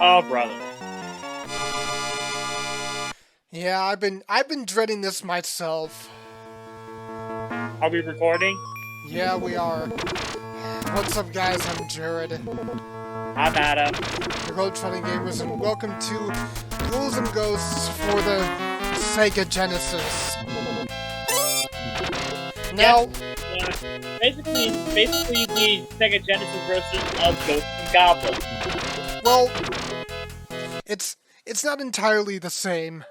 Oh, brother. Yeah, I've been dreading this myself. Are we recording? Yeah, we are. What's up, guys? I'm Jared, I'm Adam. your Globetrotting Gamers, and welcome to Ghouls N Ghosts for the Sega Genesis. Now, Basically the Sega Genesis version of Ghosts N Goblins. well, it's not entirely the same.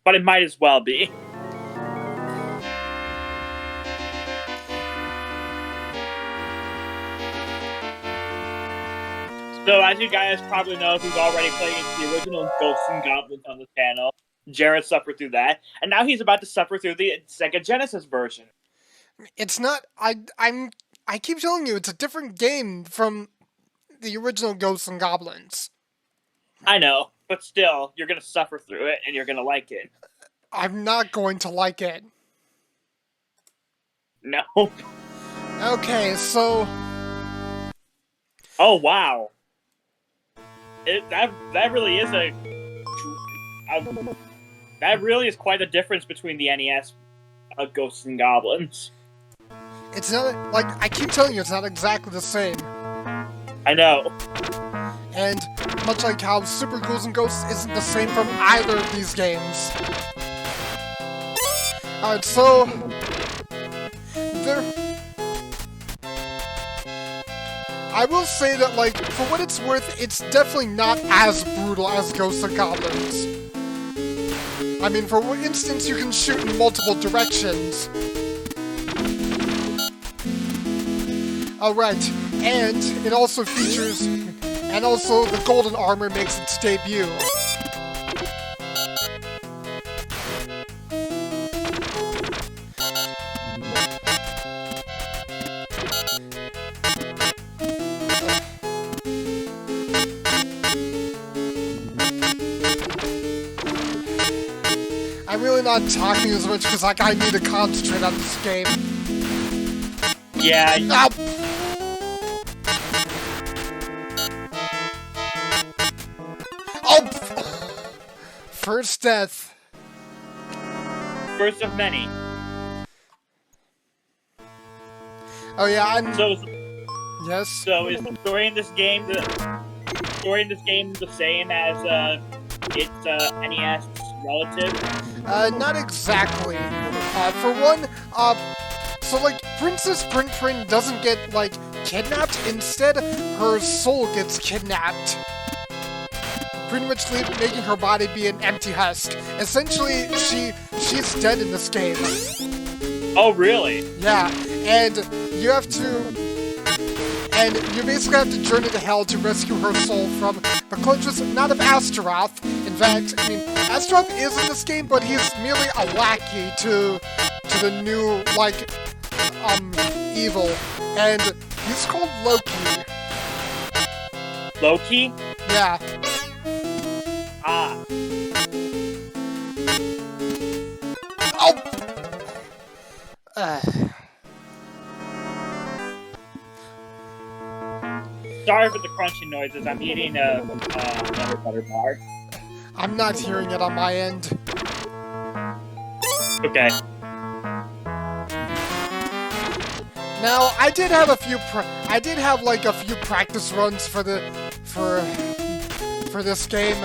But it might as well be. So, as you guys probably know, who's already playing the original Ghosts N Goblins on the channel, Jared suffered through that, and now he's about to suffer through the Sega Genesis version. It's not. I keep telling you, it's a different game from the original Ghosts N Goblins. I know, but still, you're gonna suffer through it, and you're gonna like it. I'm not going to like it. No. Okay, so Oh wow. That really is that really is quite a difference between the NES Ghosts N Goblins. it's not like I keep telling you, it's not exactly the same. I know. And much like how Super Ghouls N Ghosts isn't the same from either of these games. Alright, so I will say that, like, for what it's worth, it's definitely not as brutal as Ghosts N Goblins. I mean, for instance, you can shoot in multiple directions. Alright, and it also features, and also the golden armor makes its debut. I'm really not talking as much because, like, I need to concentrate on this game. Yeah. Ow! Oh! First death. First of many. Oh yeah, I'm... Yes? So is the story in this game the same as its NES relative? Not exactly. For one, so, like, Princess Prin doesn't get, like, kidnapped. Instead, her soul gets kidnapped. Pretty much making her body be an empty husk. Essentially, she's dead in this game. Oh, really? Yeah, and you have to... And you basically have to journey to hell to rescue her soul from the clutches, not of Astaroth. In fact, I mean, Astaroth is in this game, but he's merely a lackey to the new, like, evil. And he's called Loki. Loki? Yeah. Ah. Oh! Sorry for the crunchy noises. I'm eating a peanut butter bar. I'm not hearing it on my end. Okay. Now, I did have like a few practice runs for this game,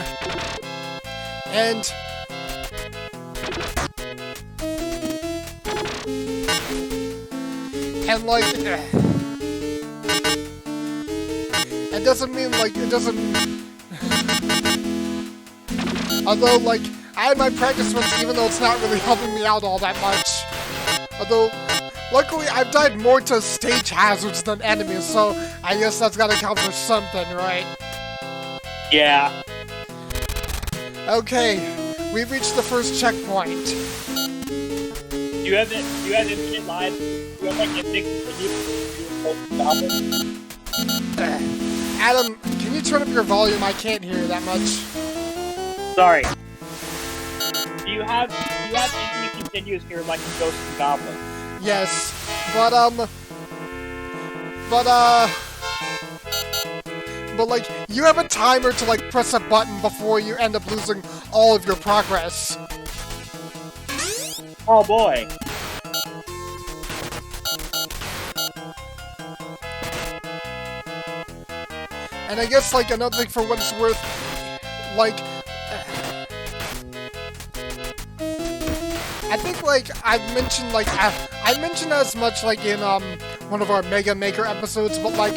and like, it doesn't mean like it doesn't. Although, like, I had my practice runs, even though it's not really helping me out all that much. Although, luckily, I've died more to stage hazards than enemies, so I guess that's gotta count for something, right? Yeah. Okay, we've reached the first checkpoint. Do you have infinite lives? Do you have, like, infinite continues? Adam, can you turn up your volume? I can't hear you that much. Sorry. Do you have infinite continues here like in Ghosts N Goblins? Yes, but but like, you have a timer to like press a button before you end up losing all of your progress. Oh boy. And I guess like another thing for what it's worth, like, I think like I mentioned I mentioned as much like in one of our Mega Maker episodes, but like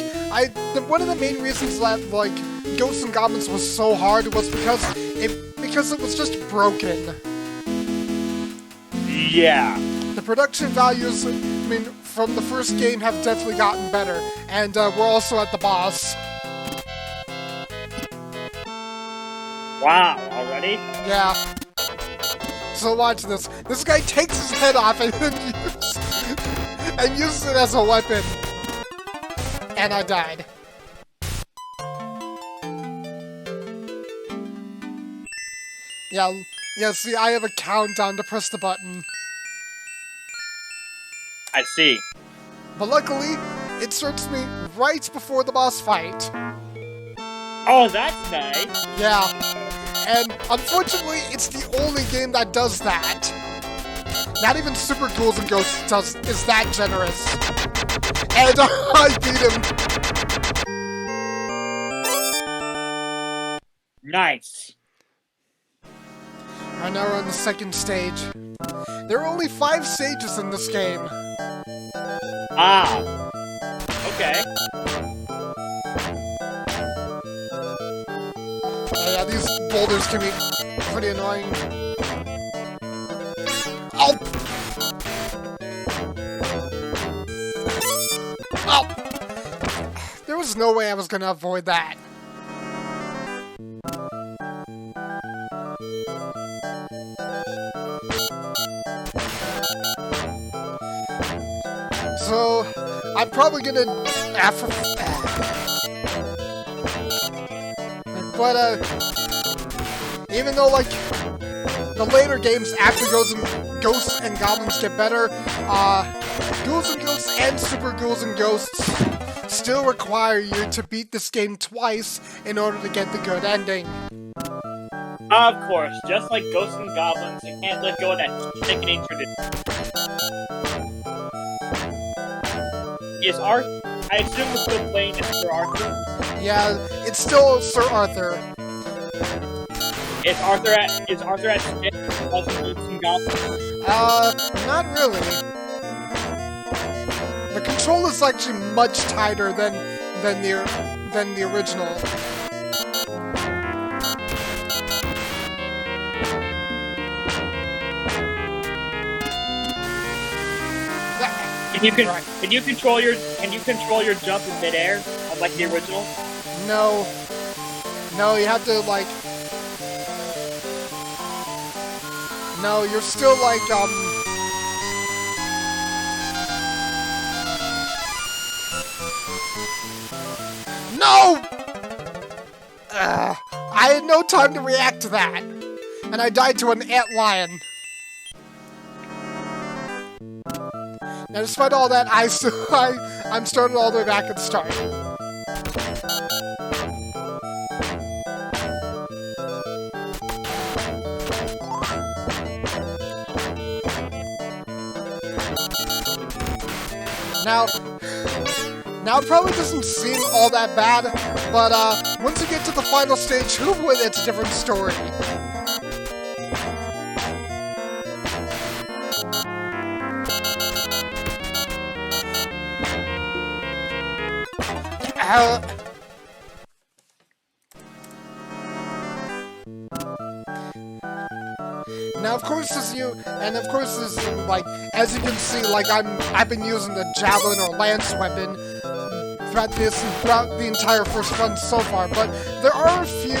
one of the main reasons that like Ghosts and Goblins was so hard was because it was just broken. Yeah. The production values, I mean, from the first game have definitely gotten better, and we're also at the boss. Wow, already? Yeah. So watch this. This guy takes his head off and then uses it as a weapon. And I died. Yeah, see, I have a countdown to press the button. I see. But luckily, it starts me right before the boss fight. Oh, that's nice. Yeah. And unfortunately, it's the only game that does that. Not even Super Ghouls N Ghosts is that generous. And I beat him. Nice. And now we're on the second stage. There are only 5 stages in this game. Ah. Okay. Yeah, these boulders can be pretty annoying. Oh! Oh! There was no way I was gonna avoid that. So, I'm probably gonna... But, even though, like, the later games after Ghosts and Goblins get better, Ghouls N Ghosts and Super Ghouls N Ghosts still require you to beat this game twice in order to get the good ending. Of course, just like Ghosts N Goblins, you can't let go of that sickening tradition. I assume we're still playing as Sir Arthur? Yeah, it's still Sir Arthur. Is Arthur at stick of Ghosts N Goblins? Not really. The control is actually much tighter than the original. Can you control your jump in midair, unlike the original? No. No, you have to like. No, you're still like No! I had no time to react to that, and I died to an ant lion. Now, despite all that, I'm started all the way back at the start. Now it probably doesn't seem all that bad, but once you get to the final stage, it's a different story. Now, of course, as you can see, like I've been using the javelin or lance weapon throughout the entire first run so far. But there are a few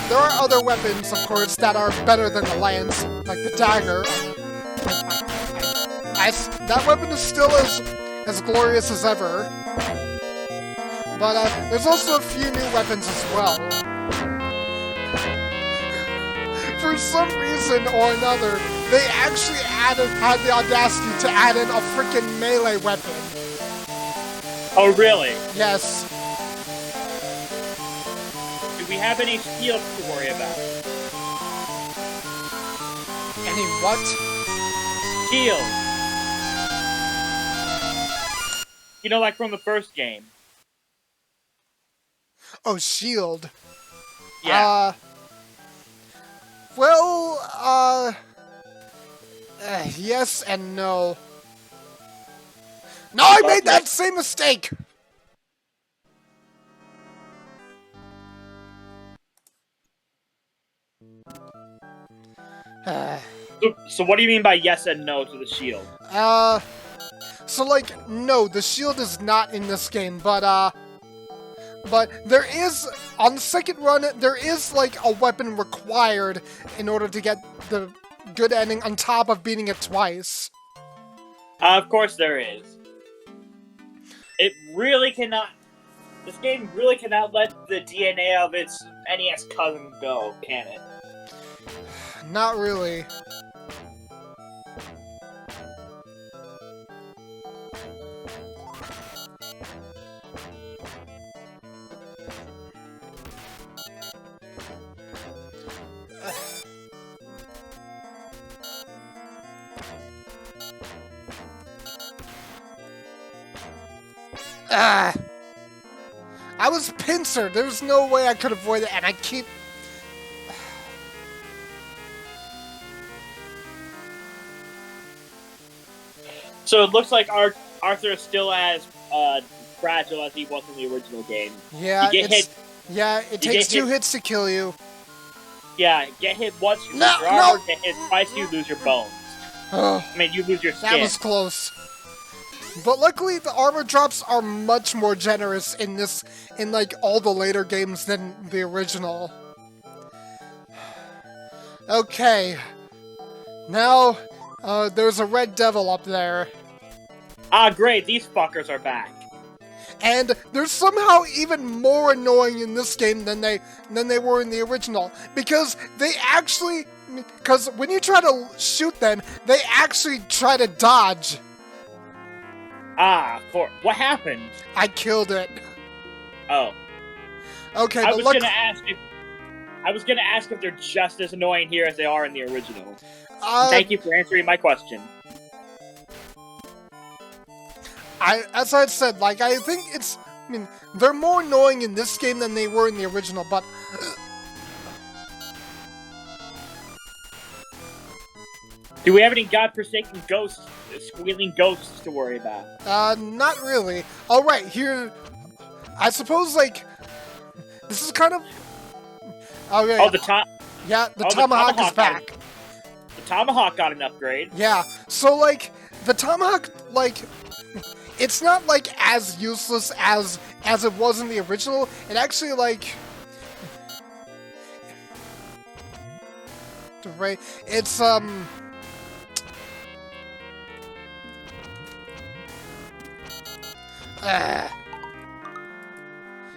there are other weapons, of course, that are better than the lance, like the dagger. That weapon is still as glorious as ever. But there's also a few new weapons as well. For some reason or another, they actually had the audacity to add in a freaking melee weapon. Oh, really? Yes. do we have any shields to worry about? Any what? Shields. You know, like from the first game. Oh, shield. Yeah. Well, yes and no. No, I made that same mistake! So what do you mean by yes and no to the shield? So like, no, the shield is not in this game, but there is, on the second run, there is like a weapon required in order to get the good ending on top of beating it twice. Of course there is. It really cannot... This game really cannot let the DNA of its NES cousin go, can it? Not really. I was pincered. There was no way I could avoid it, and I keep... So it looks like Arthur is still as fragile as he was in the original game. Yeah, you get hit. Yeah, it takes 2 hits to kill you. Yeah, get hit once, you lose your armor. Get hit twice, you lose your bones. Oh, I mean, you lose your skin. That was close. But luckily, the armor drops are much more generous in like all the later games than the original. Okay. Now, there's a red devil up there. Ah, great, these fuckers are back. And they're somehow even more annoying in this game than they were in the original. Because when you try to shoot them, they actually try to dodge. Ah, of course. What happened? I killed it. Oh. Okay, I was gonna ask if they're just as annoying here as they are in the original. Thank you for answering my question. As I said, like, I think they're more annoying in this game than they were in the original, but... Do we have any godforsaken ghosts, squealing ghosts to worry about? Not really. Alright, here... I suppose, like... This is kind of... Okay. Oh, the Yeah, the tomahawk is back. The tomahawk got an upgrade. Yeah, so, like, the tomahawk, like... It's not, like, as useless as it was in the original. It actually, like... It's,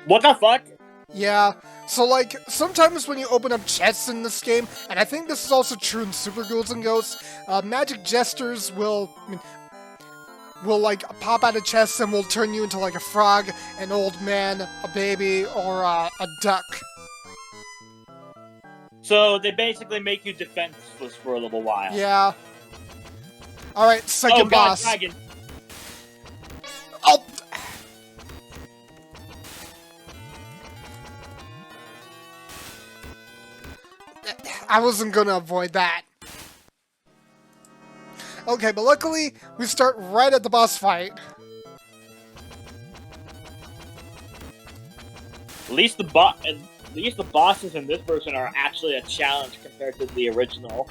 What the fuck? Yeah, so, like, sometimes when you open up chests in this game, and I think this is also true in Super Ghouls N Ghosts, magic jesters will like, pop out of chests and will turn you into, like, a frog, an old man, a baby, or a duck. So they basically make you defenseless for a little while. Yeah. Alright, second boss. Dragon. Oh! I wasn't gonna avoid that. Okay, but luckily, we start right at the boss fight. At least the bosses in this version are actually a challenge compared to the original.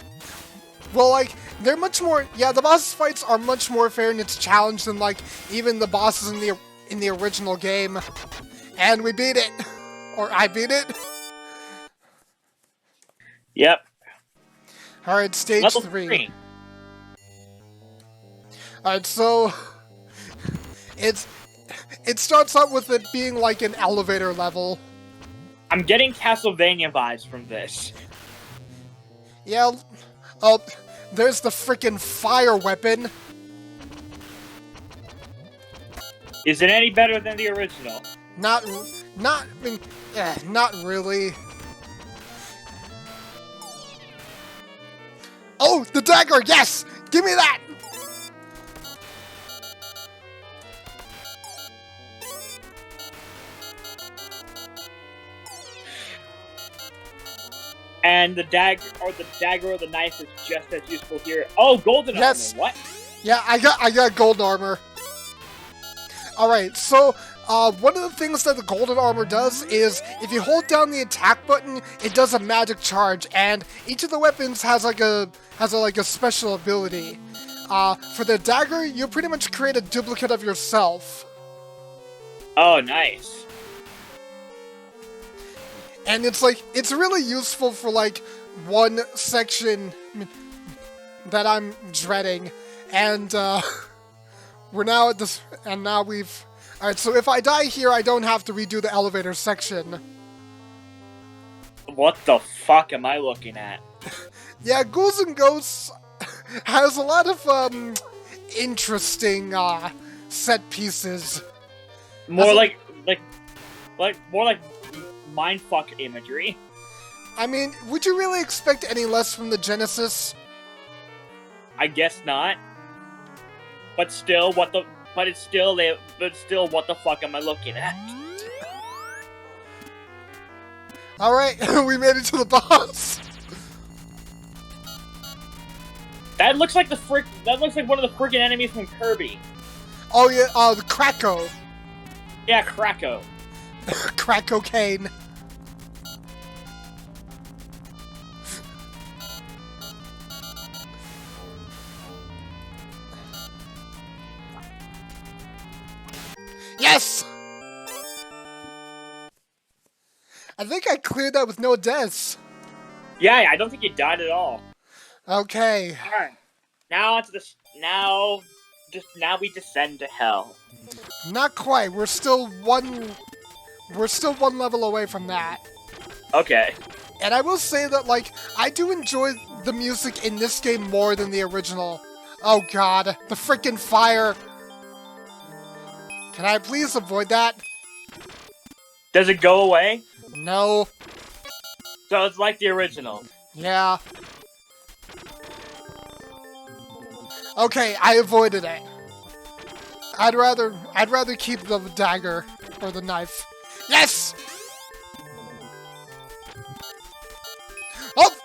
Well, like, they're much more... Yeah, the boss fights are much more fair in its challenge than, like, even the bosses in the original game. And we beat it. Or I beat it. Yep. Alright, stage Level 3. Alright, so... It starts out with it being like an elevator level. I'm getting Castlevania vibes from this. Yeah, oh, there's the frickin' fire weapon. Is it any better than the original? Not, not really. Oh, the dagger, yes! Give me that! And the dagger or the knife is just as useful here. Oh, golden armor. What? Yeah, I got gold armor. Alright, so one of the things that the golden armor does is if you hold down the attack button, it does a magic charge, and each of the weapons has a special ability. For the dagger, you pretty much create a duplicate of yourself. Oh, nice. And it's really useful for like one section that I'm dreading, and we're now at this, and now we've. All right, so if I die here, I don't have to redo the elevator section. What the fuck am I looking at? Yeah, Ghouls N Ghosts has a lot of interesting set pieces. More like mindfuck imagery. I mean, would you really expect any less from the Genesis? I guess not. But still, what the fuck am I looking at? Alright, we made it to the boss. That looks like that looks like one of the freaking enemies from Kirby. Oh yeah, the Kracko. Yeah, Kracko. Crack cocaine. Yes! I think I cleared that with no deaths. Yeah, I don't think you died at all. Okay. Alright. Now onto the now we descend to hell. Not quite. We're still one level away from that. Okay. And I will say that, like, I do enjoy the music in this game more than the original. Oh god, the frickin' fire. Can I please avoid that? Does it go away? No. So it's like the original. Yeah. Okay, I avoided it. I'd rather keep the dagger or the knife. Yes! Oh!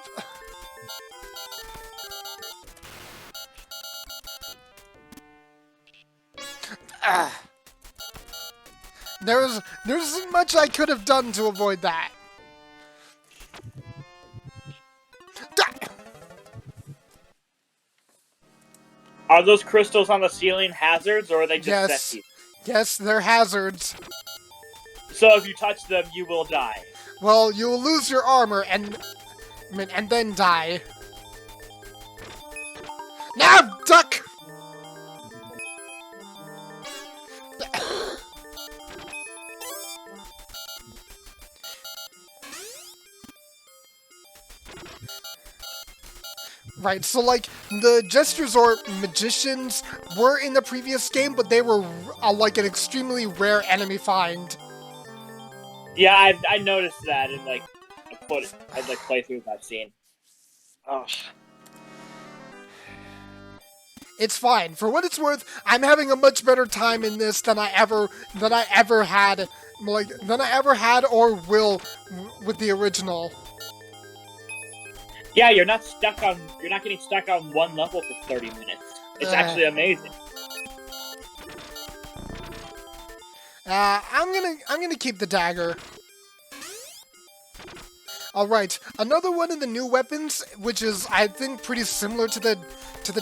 Ah. There isn't much I could have done to avoid that. Are those crystals on the ceiling hazards, or are they just set pieces? Yes, they're hazards. So if you touch them, you will die. Well, you will lose your armor and then die. Now, duck! Right, so like, the Jesters or Magicians were in the previous game, but they were like an extremely rare enemy find. Yeah, I noticed that in like playthroughs I've seen. Oh. It's fine. For what it's worth, I'm having a much better time in this than I ever had or will with the original. Yeah, you're not getting stuck on one level for 30 minutes. It's actually amazing. I'm gonna keep the dagger. Alright, another one of the new weapons, which is I think pretty similar to the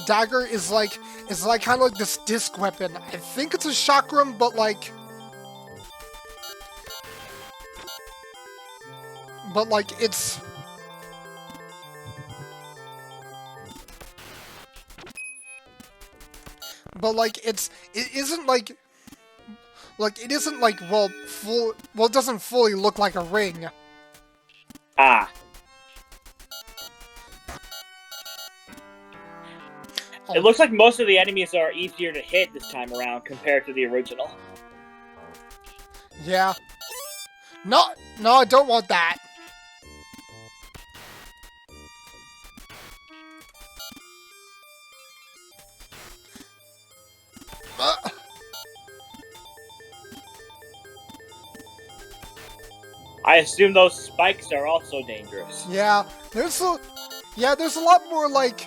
dagger, is like kind of like this disc weapon. I think it's a chakram, but it's it isn't like it doesn't fully look like a ring. Ah. Oh. It looks like most of the enemies are easier to hit this time around compared to the original. Yeah. No, no, I don't want that. I assume those spikes are also dangerous. Yeah, there's a lot more, like,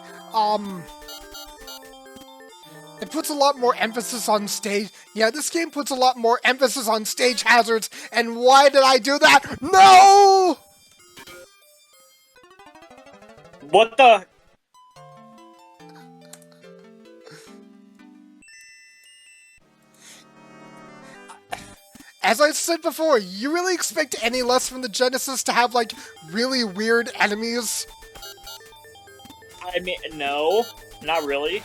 it puts a lot more emphasis on stage. Yeah, this game puts a lot more emphasis on stage hazards, and why did I do that? No! What the? As I said before, you really expect any less from the Genesis to have, like, really weird enemies? I mean, no, not really.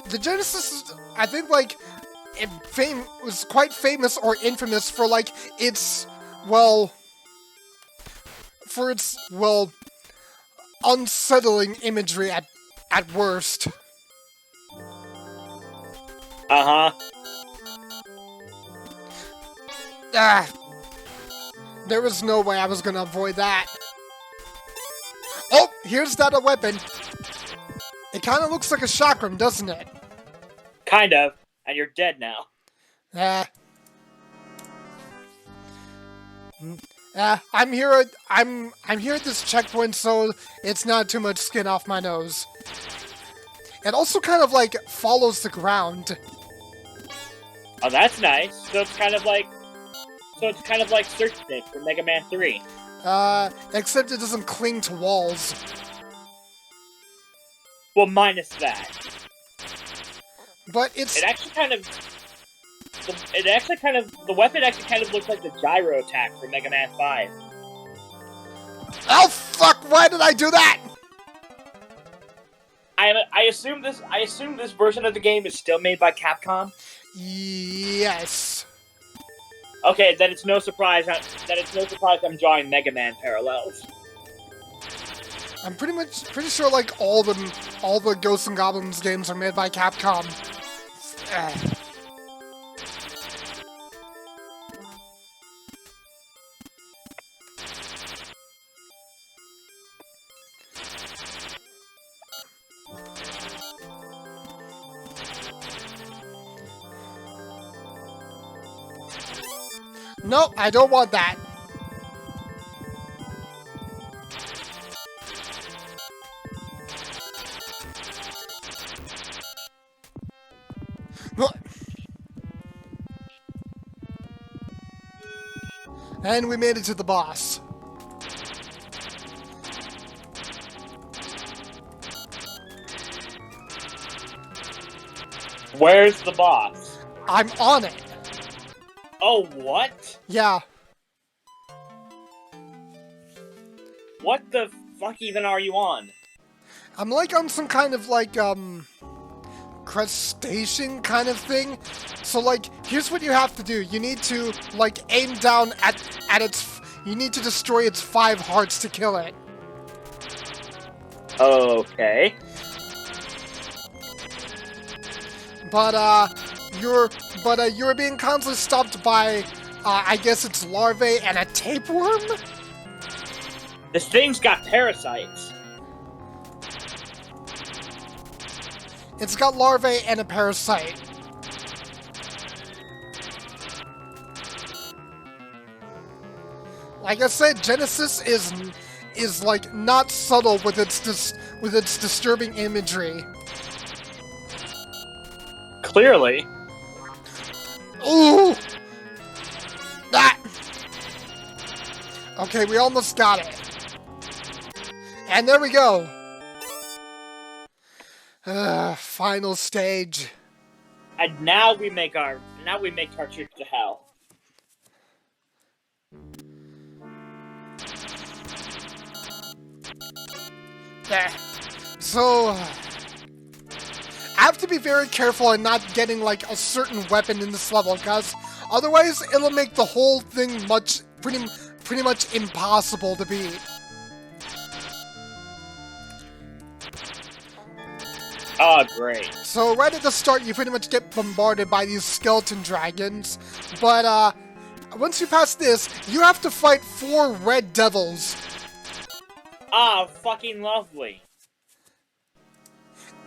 The Genesis, I think, like, was quite famous or infamous for, like, its, well, unsettling imagery at worst. Uh-huh. There was no way I was gonna avoid that. Oh, here's that a weapon. It kind of looks like a chakram, doesn't it? Kind of. And you're dead now. I'm here at this checkpoint, so it's not too much skin off my nose. It also kind of, like, follows the ground. Oh, that's nice. So it's kind of like Search Stick from Mega Man 3. Except it doesn't cling to walls. Well, minus that. But it's... The weapon actually kind of looks like the gyro attack from Mega Man 5. Oh, fuck! Why did I do that? I assume this version of the game is still made by Capcom. Yes. Okay, then it's no surprise I'm drawing Mega Man parallels. I'm pretty sure, like, all the Ghosts N Goblins games are made by Capcom. No, I don't want that. And we made it to the boss. Where's the boss? I'm on it. Oh, what? Yeah. What the fuck even are you on? I'm like on some kind of like, crustacean kind of thing. So like, here's what you have to do. You need to, like, aim down at its... You need to destroy its 5 hearts to kill it. Okay. But, you're being constantly stopped by, I guess it's larvae and a tapeworm? This thing's got parasites. It's got larvae and a parasite. Like I said, Genesis is like not subtle with its disturbing imagery. Clearly. Ooh! That. Okay, we almost got it. And there we go. Final stage. And now we make our trip to hell. So, I have to be very careful in not getting like a certain weapon in this level, because otherwise it'll make the whole thing pretty much impossible to beat. Oh, great. So right at the start, you pretty much get bombarded by these skeleton dragons, but once you pass this, you have to fight 4 red devils. Ah, fucking lovely.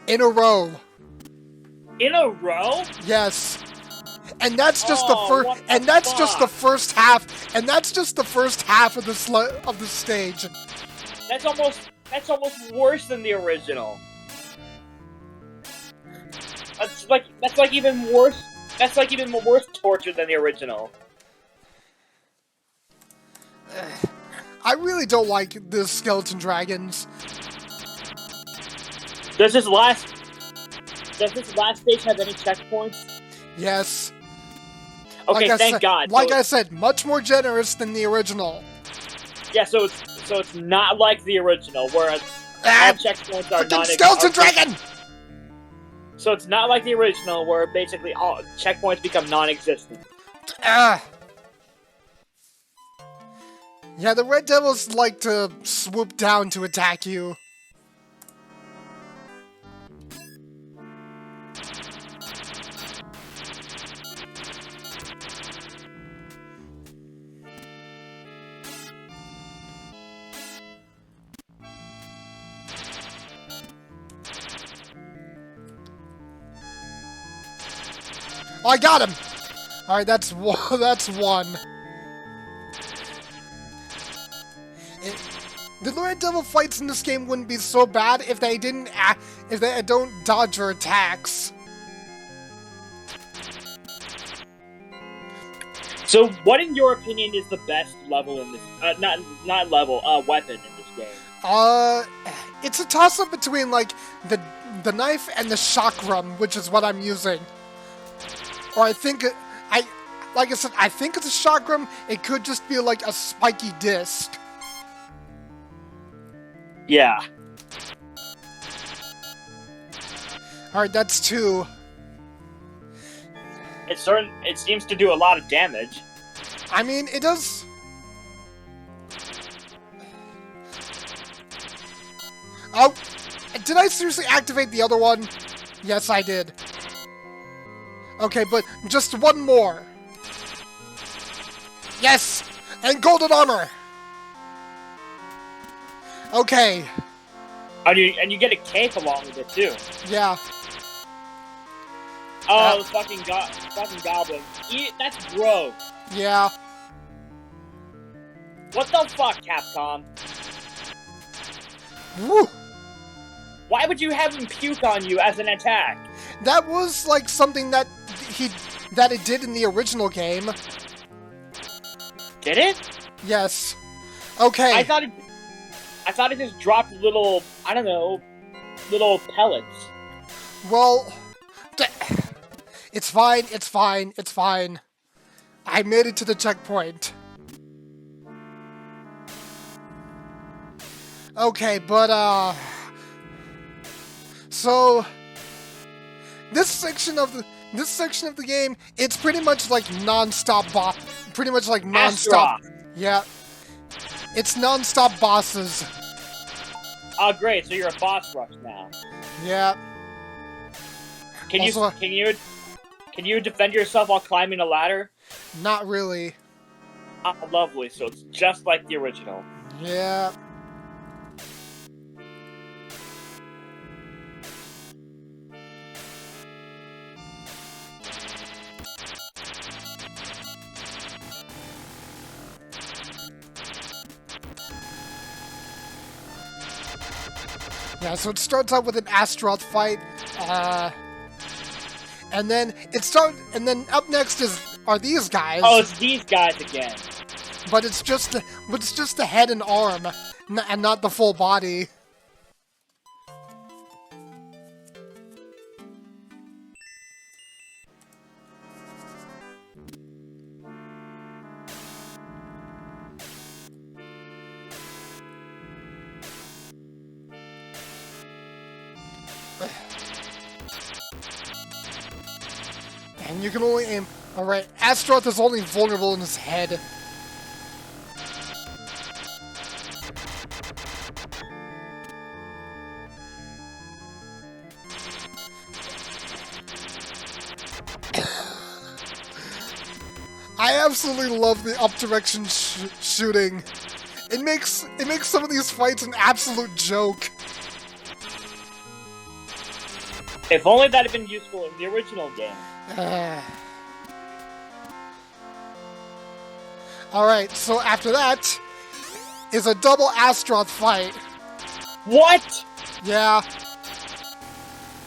In a row. In a row? Yes. And that's just fuck? the first half. And that's just the first half of the stage. That's almost worse than the original. That's like even worse. That's like even worse torture than the original. I really don't like the skeleton dragons. Does this last stage have any checkpoints? Yes. Okay, thank God. Like I said, much more generous than the original. Yeah, so it's not like the original, where all checkpoints are non-existent. Skeleton dragon! So it's not like the original, where basically all checkpoints become non-existent. Yeah, the red devils like to swoop down to attack you. Oh, I got him! Alright, that's one. The red devil fights in this game wouldn't be so bad if they don't dodge your attacks. So, what in your opinion is the best level in this? Not level. Weapon in this game. It's a toss-up between like the knife and the chakram, which is what I'm using. Or I think like I said, I think it's a chakram. It could just be like a spiky disc. Yeah. Alright, that's 2. It seems to do a lot of damage. I mean, it does. Oh, did I seriously activate the other one? Yes, I did. Okay, but just one more. Yes! And golden armor! Okay. And you get a cape along with it too. Yeah. Oh, the fucking goblins. That's gross. Yeah. What the fuck, Capcom? Woo! Why would you have him puke on you as an attack? That was like something that it did in the original game. Did it? Yes. Okay. I thought it just dropped little, I don't know, little pellets. Well, it's fine, it's fine, it's fine. I made it to the checkpoint. Okay, but, so, this section of the game, it's pretty much like non-stop Astra. Yeah. It's non-stop bosses. Oh, great! So you're a boss rush now. Yeah. Can you defend yourself while climbing a ladder? Not really. Oh, lovely. So it's just like the original. Yeah. Yeah, so it starts out with an Astaroth fight, and then up next are these guys. Oh, it's these guys again. But it's just the head and arm, and not the full body. And you can only aim. Alright, Astaroth is only vulnerable in his head. I absolutely love the up direction shooting. It makes some of these fights an absolute joke. If only that had been useful in the original game. Alright, so after that is a double Astaroth fight. What? Yeah.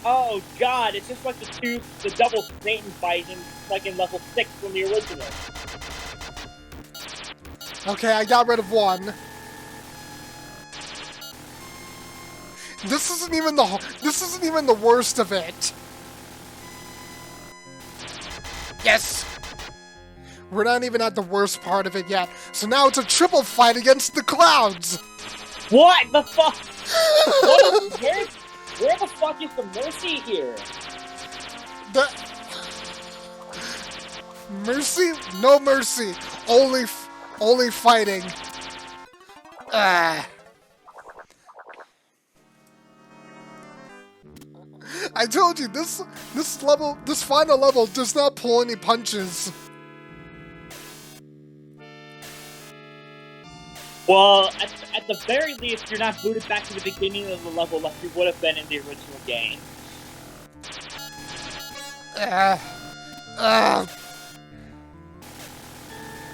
Oh god, it's just like the double Satan fight in level 6 from the original. Okay, I got rid of one. This isn't even the worst of it. Yes. We're not even at the worst part of it yet. So now it's a triple fight against the clouds. What the fuck? Where the fuck is the mercy here? Mercy? No mercy. Only fighting. I told you, this final level does not pull any punches. Well, at the very least, you're not booted back to the beginning of the level like you would have been in the original game.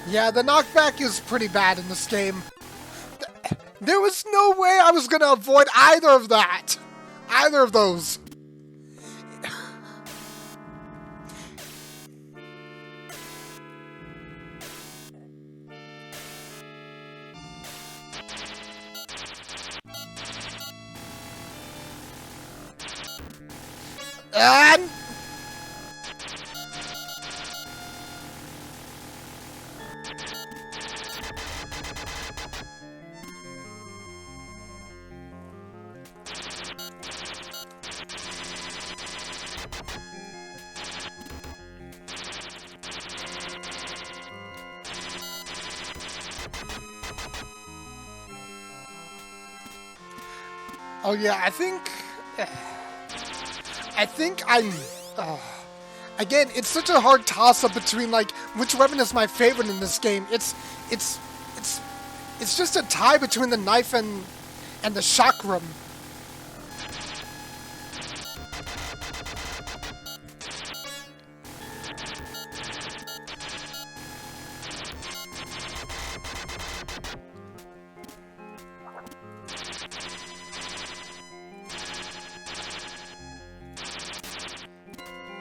Yeah, the knockback is pretty bad in this game. There was no way I was gonna avoid either of that. Either of those. And oh yeah, I think I'm... again, it's such a hard toss-up between, like, which weapon is my favorite in this game. It's just a tie between the knife and the chakram.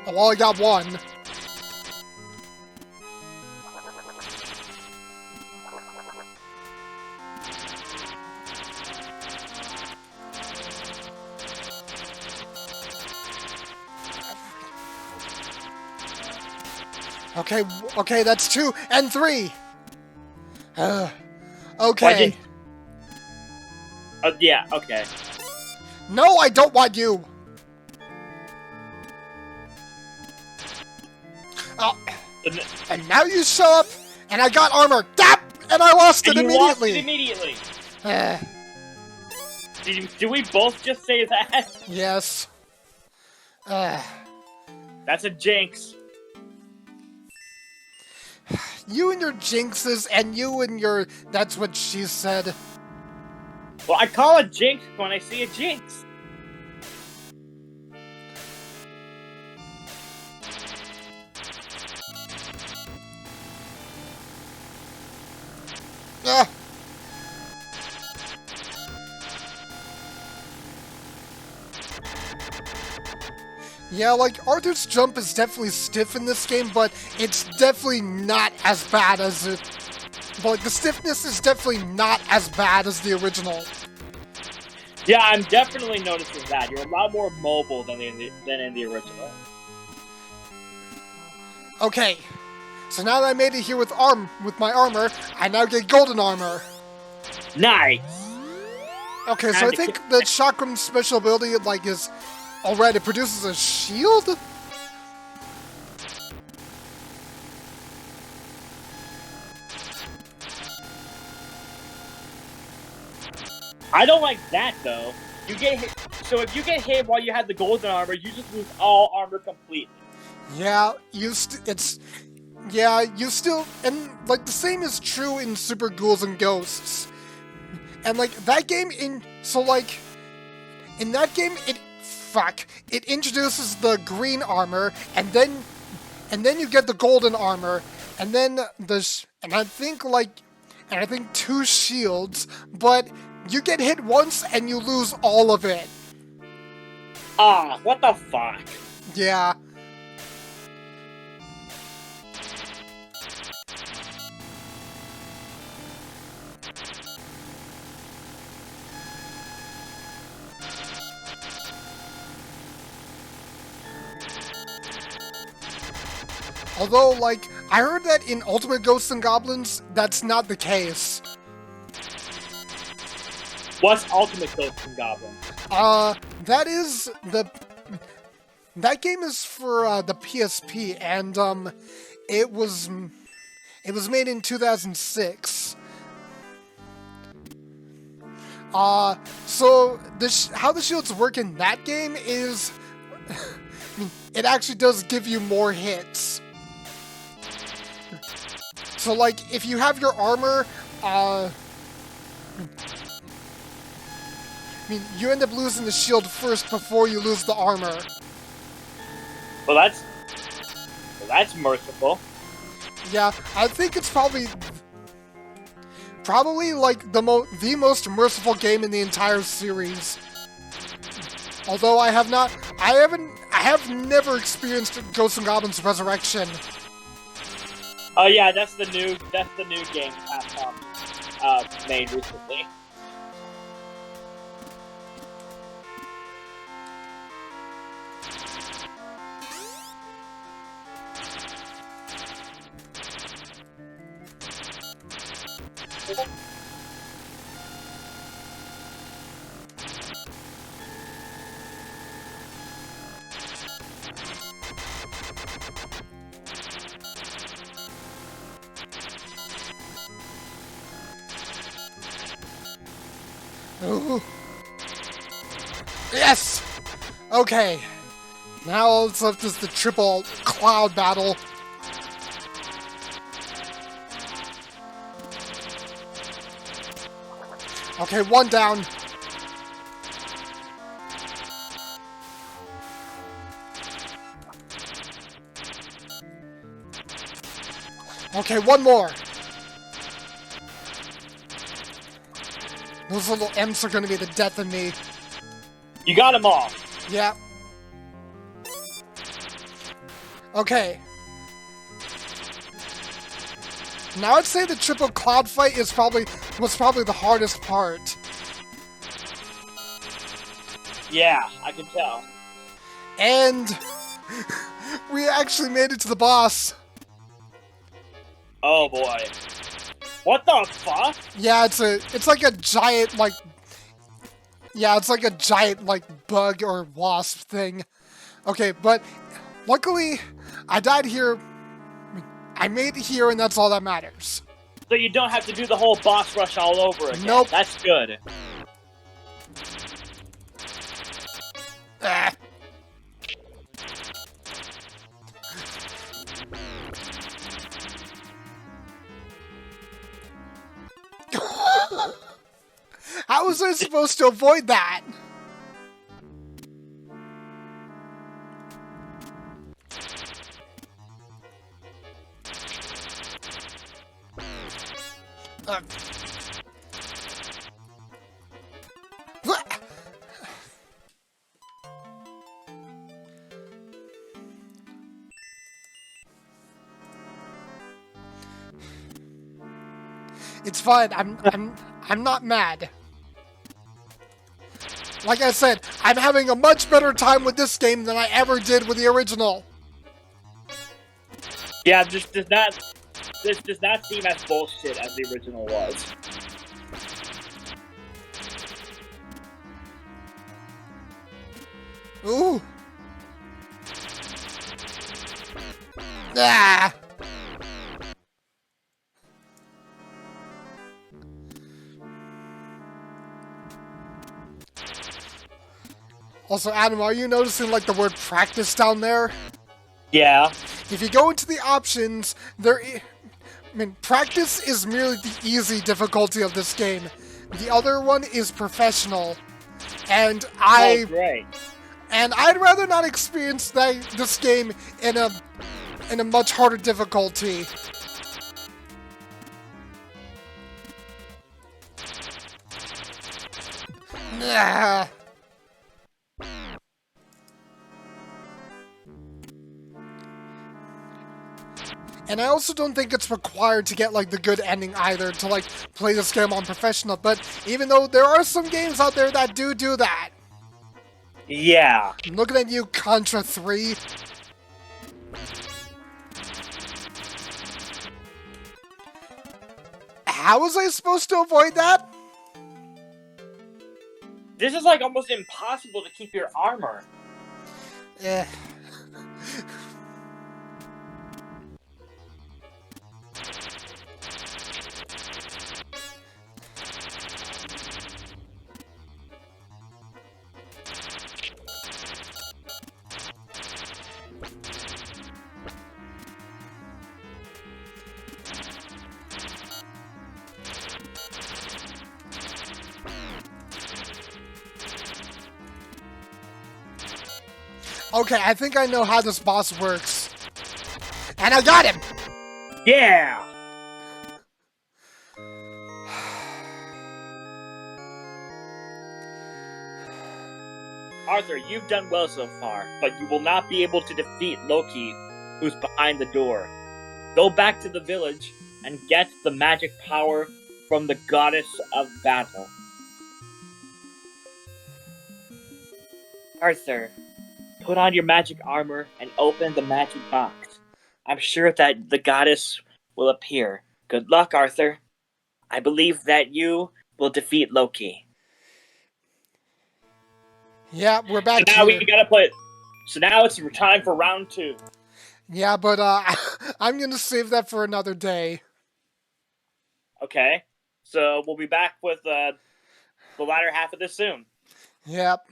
Oh, well, I got one. Okay, that's 2 and 3. Okay. Yeah, okay. No, I don't want you. And now you show up, and I got armor. And I lost it immediately. Did we both just say that? Yes. That's a jinx. You and your jinxes, and you and your... That's what she said. Well, I call a jinx when I see a jinx. Yeah, like, Arthur's jump is definitely stiff in this game, but it's definitely not as bad as it... But, like, the stiffness is definitely not as bad as the original. Yeah, I'm definitely noticing that. You're a lot more mobile than in the original. Okay, so now that I made it here with my armor, I now get golden armor. Nice! Okay, so I think the chakram special ability, like, is... Alright, it produces a shield? I don't like that, though. You get hit, so if you get hit while you have the golden armor, you just lose all armor completely. Yeah, Yeah, you still, and like the same is true in Super Ghouls N Ghosts. And like that game in that game it introduces the green armor and then you get the golden armor and then I think 2 shields, but you get hit once and you lose all of it. Ah, what the fuck? Yeah. Although, like, I heard that in Ultimate Ghosts N Goblins, that's not the case. What's Ultimate Ghosts N Goblins? That game is for the PSP, and it was made in 2006. So how the shields work in that game is, it actually does give you more hits. So, like, if you have your armor, you end up losing the shield first before you lose the armor. Well, that's merciful. Yeah, I think it's probably like the most merciful game in the entire series. Although I have never experienced Ghosts N Goblins Resurrection. Oh yeah, that's the new game Capcom made recently. Ooh. Yes! Okay. Now all that's left is the triple cloud battle. Okay, 1 down. Okay, 1 more. Those little imps are gonna be the death of me. You got them all. Yeah. Okay. Now I'd say the triple cloud fight was probably the hardest part. Yeah, I can tell. And we actually made it to the boss. Oh boy. What the fuck? Yeah, it's like a giant bug or wasp thing. Okay, but luckily I died here. I made it here, and that's all that matters. So you don't have to do the whole boss rush all over again. Nope. That's good. Ah. How was I supposed to avoid that? It's fine. I'm not mad. Like I said, I'm having a much better time with this game than I ever did with the original. Yeah, this does not seem as bullshit as the original was. Ooh. Ah. Also, Adam, are you noticing, like, the word practice down there? Yeah. If you go into the options, practice is merely the easy difficulty of this game. The other one is professional. And Oh, great. And I'd rather not experience this game in a much harder difficulty. Nah. And I also don't think it's required to get, like, the good ending either to, like, play this game on professional. But even though there are some games out there that do that. Yeah. I'm looking at you, Contra 3. How was I supposed to avoid that? This is, like, almost impossible to keep your armor. Eh. Okay, I think I know how this boss works. And I got him! Yeah! Arthur, you've done well so far, but you will not be able to defeat Loki, who's behind the door. Go back to the village and get the magic power from the goddess of battle. Arthur, put on your magic armor and open the magic box. I'm sure that the goddess will appear. Good luck, Arthur. I believe that you will defeat Loki. Yeah, we're back So now here. we gotta play. So now it's time for round 2. Yeah, but I'm gonna save that for another day. Okay. So we'll be back with the latter half of this soon. Yep.